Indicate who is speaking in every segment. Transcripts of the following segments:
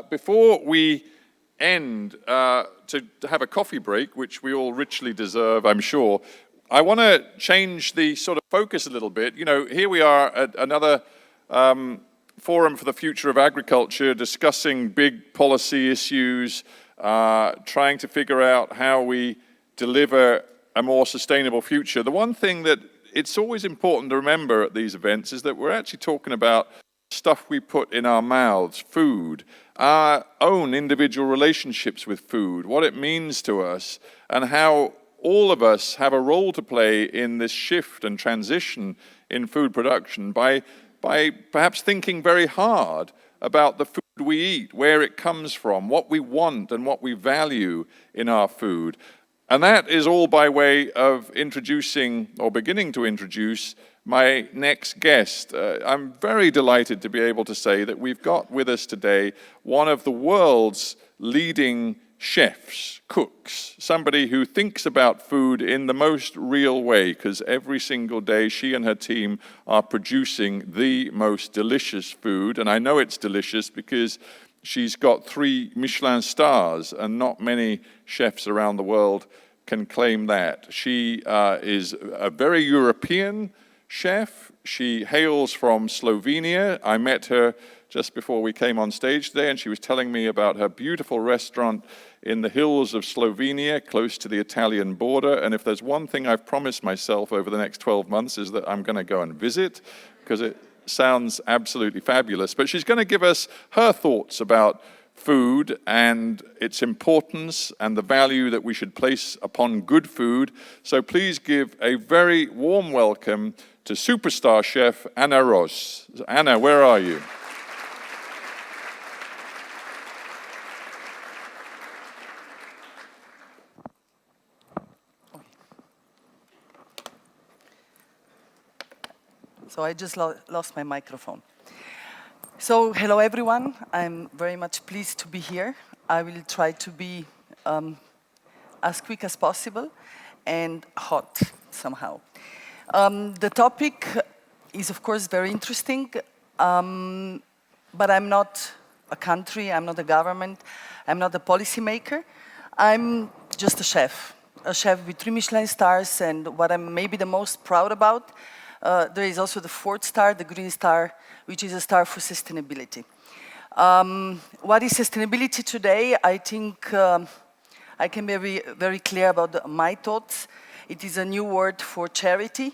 Speaker 1: Before we end to have a coffee break, which we all richly deserve, I'm sure, I want to change the sort of focus a little bit. You know, here we are at another Forum for the Future of Agriculture, discussing big policy issues, trying to figure out how we deliver a more sustainable future. The one thing that it's always important to remember at these events is that we're actually talking about stuff we put in our mouths, food, our own individual relationships with food, what it means to us, and how all of us have a role to play in this shift and transition in food production by perhaps thinking very hard about the food we eat, where it comes from, what we want and what we value in our food. And that is all by way of introducing, or beginning to introduce, my next guest. I'm very delighted to be able to say that we've got with us today one of the world's leading chefs, cooks, somebody who thinks about food in the most real way, because every single day she and her team are producing the most delicious food. And I know it's delicious because she's got 3 Michelin stars, and not many chefs around the world can claim that. She is a very European chef. She hails from Slovenia. I met her just before we came on stage today, and she was telling me about her beautiful restaurant in the hills of Slovenia, close to the Italian border. And if there's one thing I've promised myself over the next 12 months is that I'm going to go and visit, because it sounds absolutely fabulous. But she's going to give us her thoughts about food and its importance and the value that we should place upon good food. So please give a very warm welcome to superstar chef Anna Ros. Anna, where are you?
Speaker 2: So I just lost my microphone. So hello everyone, I'm very much pleased to be here. I will try to be as quick as possible and hot somehow. The topic is of course very interesting, but I'm not a country, I'm not a government, I'm not a policymaker. I'm just a chef with 3 Michelin stars, and what I'm maybe the most proud about, there is also the 4th star, the green star, which is a star for sustainability. What is sustainability today? I think I can be very clear about my thoughts. It is a new word for charity.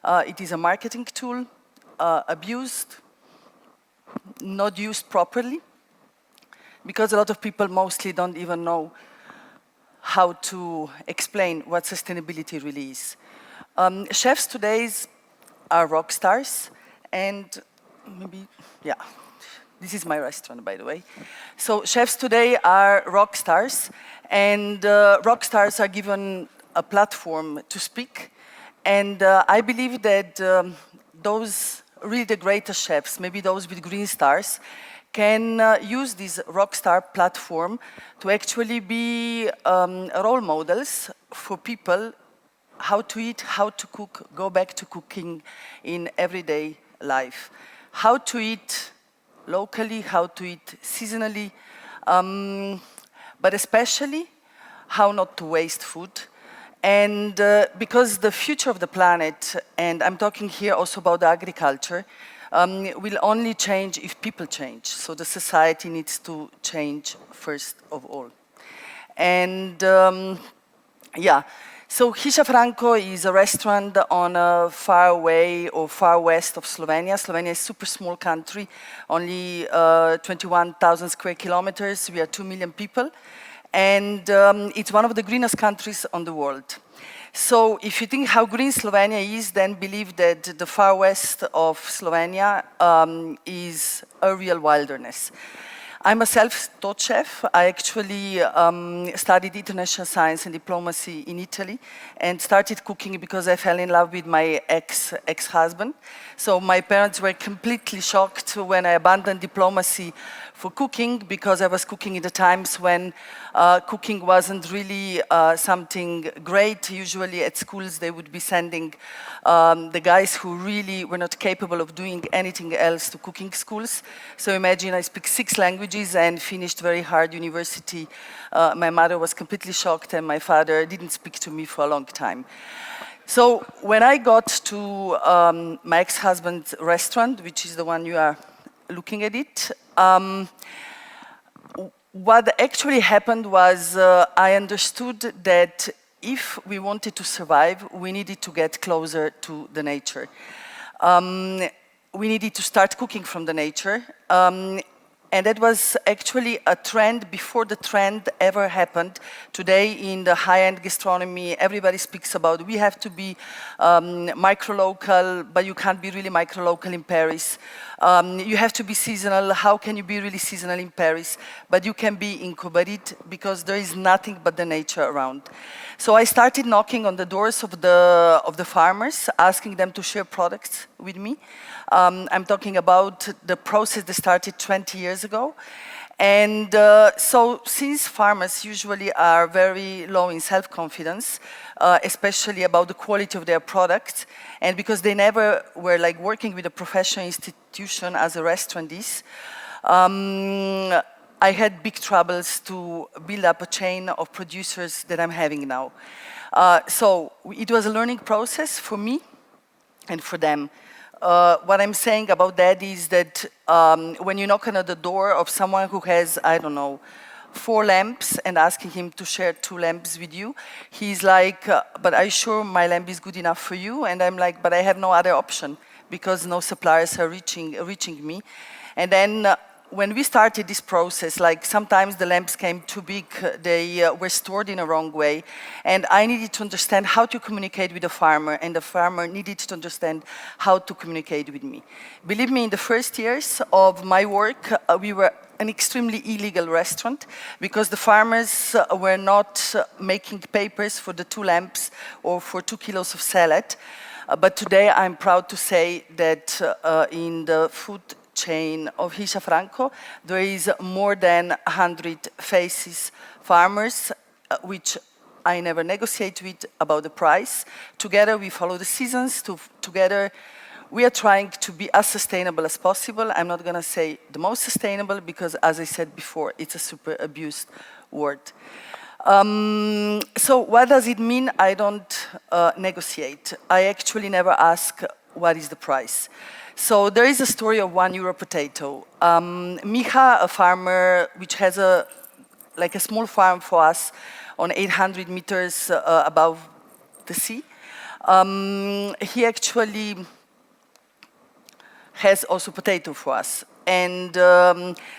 Speaker 2: It is a marketing tool, abused, not used properly, because a lot of people mostly don't even know how to explain what sustainability really is. Chefs today are rock stars, and maybe, yeah, this is my restaurant, by the way. So chefs today are rock stars, and rock stars are given a platform to speak. And I believe that those really the greatest chefs, maybe those with green stars, can use this rock star platform to actually be role models for people how to eat, how to cook, go back to cooking in everyday life. How to eat locally, how to eat seasonally, but especially how not to waste food. And because the future of the planet, and I'm talking here also about agriculture, will only change if people change. So the society needs to change first of all. And yeah. So Hiša Franko is a restaurant on far away or far west of Slovenia. Slovenia is a super small country, only 21,000 square kilometers. We are 2 million people. And it's one of the greenest countries on the world. So if you think how green Slovenia is, then believe that the far west of Slovenia is a real wilderness. I'm a self-taught chef. I actually studied international science and diplomacy in Italy and started cooking because I fell in love with my ex-husband. So my parents were completely shocked when I abandoned diplomacy for cooking, because I was cooking in the times when cooking wasn't really something great. Usually at schools they would be sending the guys who really were not capable of doing anything else to cooking schools. So imagine I speak 6 languages languages and finished very hard university. My mother was completely shocked and my father didn't speak to me for a long time. So when I got to my ex-husband's restaurant, which is the one you are looking at it, what actually happened was I understood that if we wanted to survive, we needed to get closer to the nature. We needed to start cooking from the nature. And that was actually a trend before the trend ever happened. Today in the high-end gastronomy, everybody speaks about we have to be micro-local, but you can't be really micro-local in Paris. You have to be seasonal. How can you be really seasonal in Paris? But you can be incubated because there is nothing but the nature around. So I started knocking on the doors of the farmers, asking them to share products with me. I'm talking about the process that started 20 years ago. And so since farmers usually are very low in self-confidence, especially about the quality of their products, and because they never were like working with a professional institution as a restaurant is, I had big troubles to build up a chain of producers that I'm having now. So it was a learning process for me and for them. What I'm saying about that is that when you knock on the door of someone who has, I don't know, 4 lamps and asking him to share 2 lamps with you, he's like, but are you sure my lamp is good enough for you? And I'm like, but I have no other option because no suppliers are reaching me. And then when we started this process, like sometimes the lamps came too big, they were stored in a wrong way, and I needed to understand how to communicate with the farmer, and the farmer needed to understand how to communicate with me. Believe me, in the first years of my work, we were an extremely illegal restaurant because the farmers were not making papers for the 2 lamps or for 2 kilos of salad. But today I'm proud to say that in the food chain of Hisha Franco, there is more than 100 faces farmers, which I never negotiate with about the price. Together we follow the seasons, together we are trying to be as sustainable as possible. I'm not gonna say the most sustainable because, as I said before, it's a super abused word. So what does it mean? I don't negotiate. I actually never ask what is the price. So there is a story of €1 potato. Micha, a farmer which has a small farm for us on 800 meters above the sea, he actually has also potato for us. And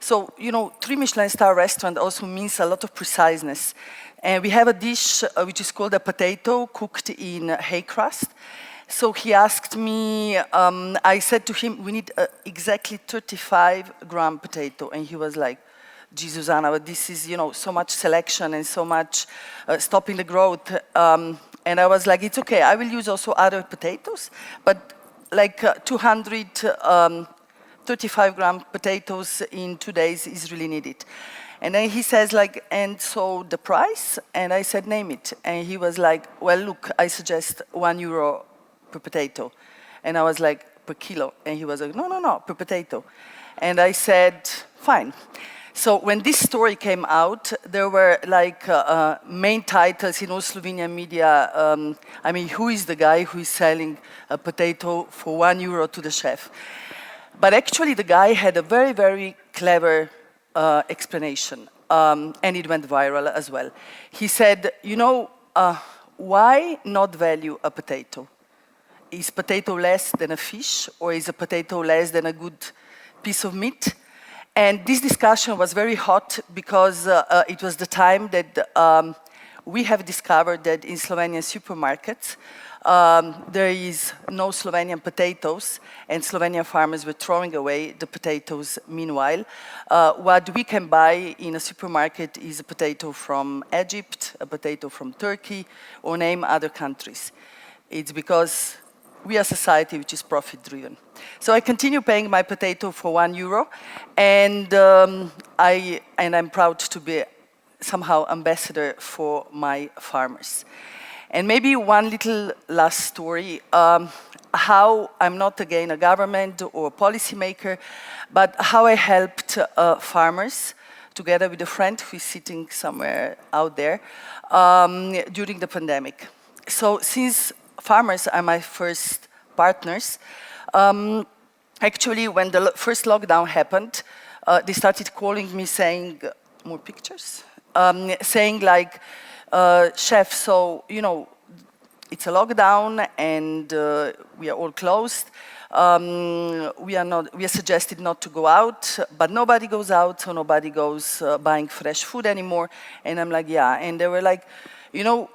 Speaker 2: so, you know, 3 Michelin star restaurant also means a lot of preciseness. And we have a dish which is called a potato cooked in hay crust. So he asked me, I said to him, we need exactly 35-gram potato. And he was like, gee, Susanna, but this is, you know, so much selection and so much stopping the growth. And I was like, it's okay, I will use also other potatoes, but like 200 35-gram potatoes in 2 days is really needed. And then he says like, and so the price? And I said, name it. And he was like, well, look, I suggest €1 per potato. And I was like, per kilo. And he was like, no, per potato. And I said, fine. So when this story came out, there were like main titles in all Slovenian media. I mean, who is the guy who is selling a potato for €1 to the chef? But actually the guy had a very, very clever explanation, and it went viral as well. He said, you know, why not value a potato? Is potato less than a fish, or is a potato less than a good piece of meat? And this discussion was very hot because it was the time that we have discovered that in Slovenian supermarkets, there is no Slovenian potatoes, and Slovenian farmers were throwing away the potatoes meanwhile. What we can buy in a supermarket is a potato from Egypt, a potato from Turkey, or name other countries. It's because we are a society which is profit-driven. So I continue paying my potato for €1, and I'm proud to be somehow ambassador for my farmers. And maybe one little last story. how I'm not again a government or a policymaker, but how I helped farmers together with a friend who is sitting somewhere out there during the pandemic. So since farmers are my first partners, actually when the first lockdown happened, they started calling me saying, more pictures? Saying like, chef, so, you know, it's a lockdown and we are all closed. We are suggested not to go out, but nobody goes out, so nobody goes buying fresh food anymore. And I'm like, yeah. And they were like, you know,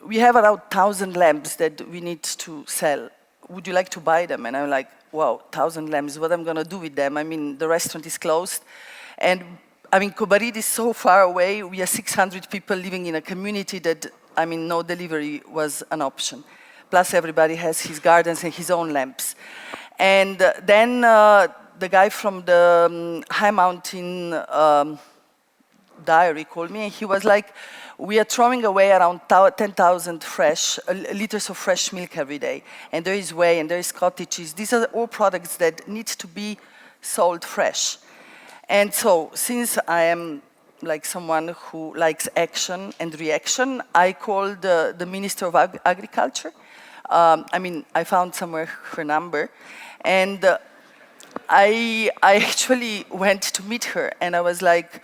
Speaker 2: we have around 1,000 lambs that we need to sell. Would you like to buy them? And I'm like, wow, 1,000 lambs, what am I gonna do with them? I mean, the restaurant is closed. And I mean, Kobarid is so far away. We are 600 people living in a community that, I mean, no delivery was an option. Plus, everybody has his gardens and his own lamps. And then the guy from the High Mountain Diary called me, and he was like, we are throwing away around 10,000 liters of fresh milk every day. And there is whey, and there is cottages. These are all products that need to be sold fresh. And so, since I am like someone who likes action and reaction, I called the Minister of Agriculture. I mean, I found somewhere her number, and I actually went to meet her, and I was like,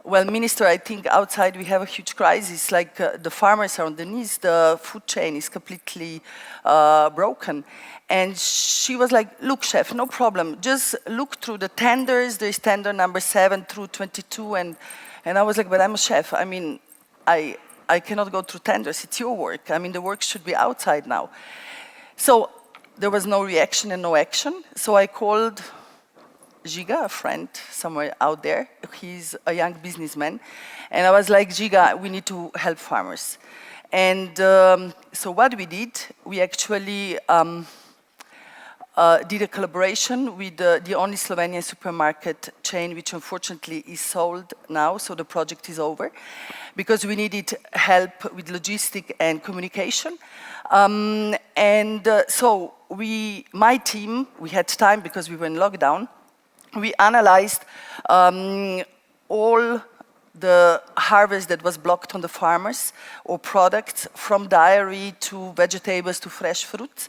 Speaker 2: well, Minister, I think outside we have a huge crisis, like the farmers are on the knees, the food chain is completely broken. And she was like, look, chef, no problem. Just look through the tenders. There's tender number 7 through 22. And I was like, but I'm a chef. I mean, I cannot go through tenders. It's your work. I mean, the work should be outside now. So there was no reaction and no action. So I called Giga, a friend somewhere out there. He's a young businessman. And I was like, Giga, we need to help farmers. And so what we did, we actually did a collaboration with the only Slovenian supermarket chain, which unfortunately is sold now, so the project is over, because we needed help with logistic and communication. So my team, we had time because we were in lockdown, we analyzed all the harvest that was blocked on the farmers, or products from dairy to vegetables to fresh fruits.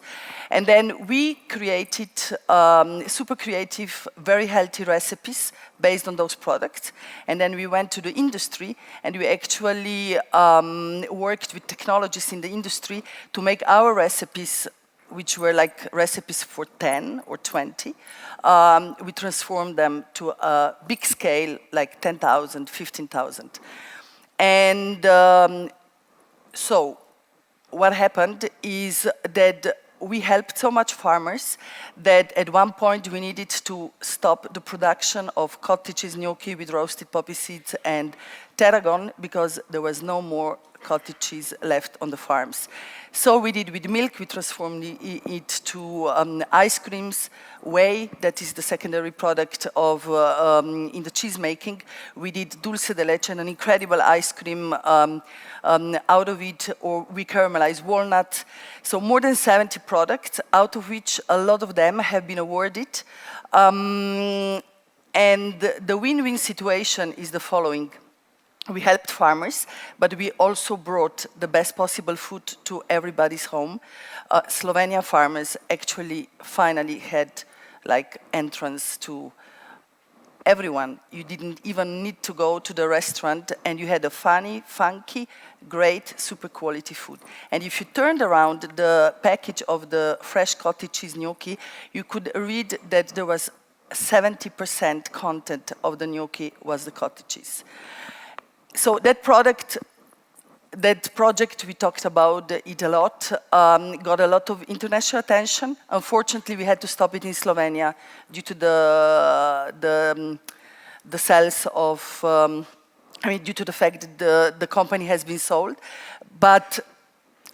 Speaker 2: And then we created super creative, very healthy recipes based on those products. And then we went to the industry and we actually worked with technologists in the industry to make our recipes, which were like recipes for 10 or 20. We transformed them to a big scale, like 10,000, 15,000. And so what happened is that we helped so much farmers that at one point we needed to stop the production of cottages gnocchi with roasted poppy seeds and tarragon because there was no more cottage cheese left on the farms. So we did with milk, we transformed it to ice creams, whey, that is the secondary product of in the cheese making. We did dulce de leche, an incredible ice cream out of it, or we caramelized walnuts. So more than 70 products, out of which a lot of them have been awarded. And the win-win situation is the following. We helped farmers, but we also brought the best possible food to everybody's home. Slovenian farmers actually finally had like entrance to everyone. You didn't even need to go to the restaurant, and you had a funky, great, super quality food. And if you turned around the package of the fresh cottage cheese gnocchi, you could read that there was 70% content of the gnocchi was the cottage cheese. So that project we talked about it a lot, got a lot of international attention. Unfortunately, we had to stop it in Slovenia due to the sales of, due to the fact that the company has been sold. But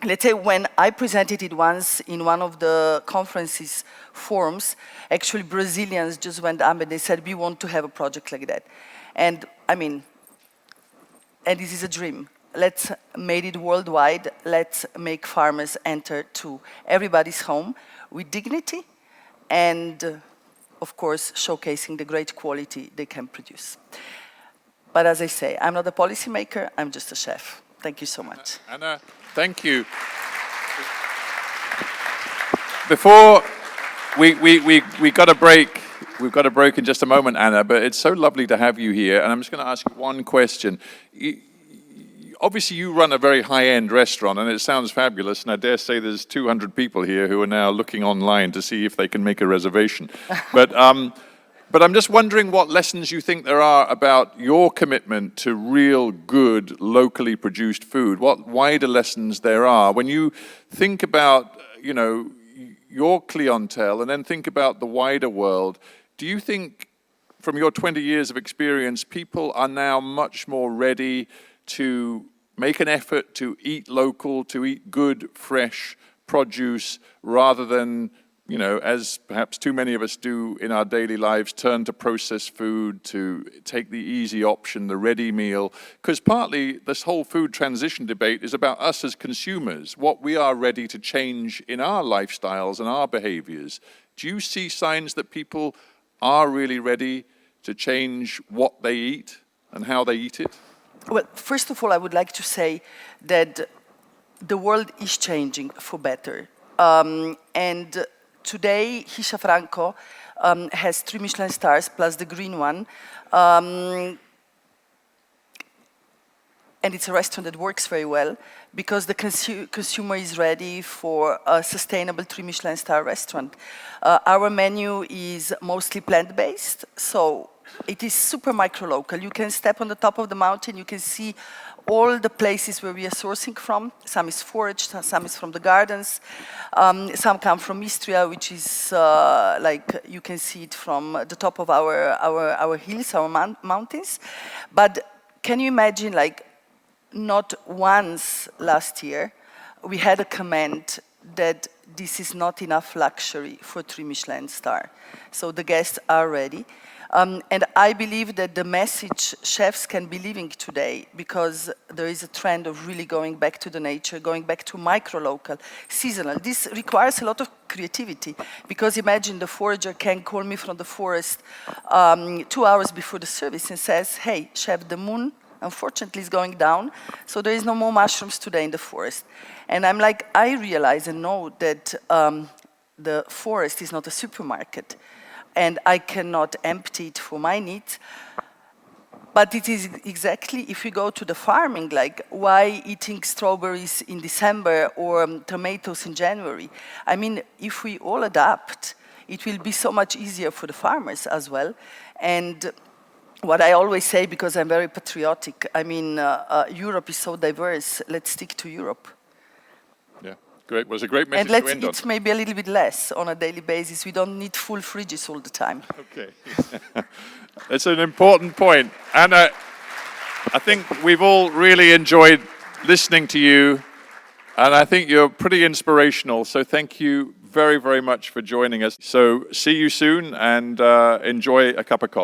Speaker 2: let's say when I presented it once in one of the conferences, forums, actually Brazilians just went up and they said, we want to have a project like that. And I mean, and this is a dream. let's make it worldwide. Let's make farmers enter to everybody's home with dignity and, of course, showcasing the great quality they can produce. But as I say, I'm not a policymaker, I'm just a chef. Thank you so much.
Speaker 1: Anna, thank you. Before we got a break, we've got a break in just a moment, Anna, but it's so lovely to have you here, and I'm just going to ask you one question. Obviously, you run a very high-end restaurant, and it sounds fabulous, and I dare say there's 200 people here who are now looking online to see if they can make a reservation. But I'm just wondering what lessons you think there are about your commitment to real good, locally produced food, what wider lessons there are. When you think about, you know, your clientele and then think about the wider world, do you think, from your 20 years of experience, people are now much more ready to make an effort to eat local, to eat good, fresh produce, rather than, you know, as perhaps too many of us do in our daily lives, turn to processed food, to take the easy option, the ready meal? Because partly this whole food transition debate is about us as consumers, what we are ready to change in our lifestyles and our behaviors. Do you see signs that people are really ready to change what they eat and how they eat it?
Speaker 2: Well, first of all, I would like to say that the world is changing for better. And today, Hisha Franco has 3 Michelin stars plus the green one. And it's a restaurant that works very well because the consumer is ready for a sustainable 3 Michelin star restaurant. Our menu is mostly plant-based, so it is super micro-local. You can step on the top of the mountain, you can see all the places where we are sourcing from. Some is foraged, some is from the gardens, some come from Istria, which is like you can see it from the top of our hills, our mountains. But can you imagine, like, not once last year we had a comment that this is not enough luxury for 3 Michelin star. So the guests are ready. And I believe that the message chefs can be living today, because there is a trend of really going back to the nature, going back to micro-local, seasonal. This requires a lot of creativity, because imagine the forager can call me from the forest 2 hours before the service and says, hey, chef, the moon unfortunately is going down, so there is no more mushrooms today in the forest. And I'm like, I realize and know that the forest is not a supermarket, and I cannot empty it for my needs. But it is exactly, if we go to the farming, like, why eating strawberries in December or tomatoes in January? I mean, if we all adapt, it will be so much easier for the farmers as well. And what I always say, because I'm very patriotic, I mean, Europe is so diverse, let's stick to Europe.
Speaker 1: Yeah, great. Well, it's a great message
Speaker 2: and let's
Speaker 1: to end on.
Speaker 2: eat maybe a little bit less on a daily basis. We don't need full fridges all the time.
Speaker 1: Okay. It's an important point. And I think we've all really enjoyed listening to you. And I think you're pretty inspirational. So thank you very, very much for joining us. So see you soon, and enjoy a cup of coffee.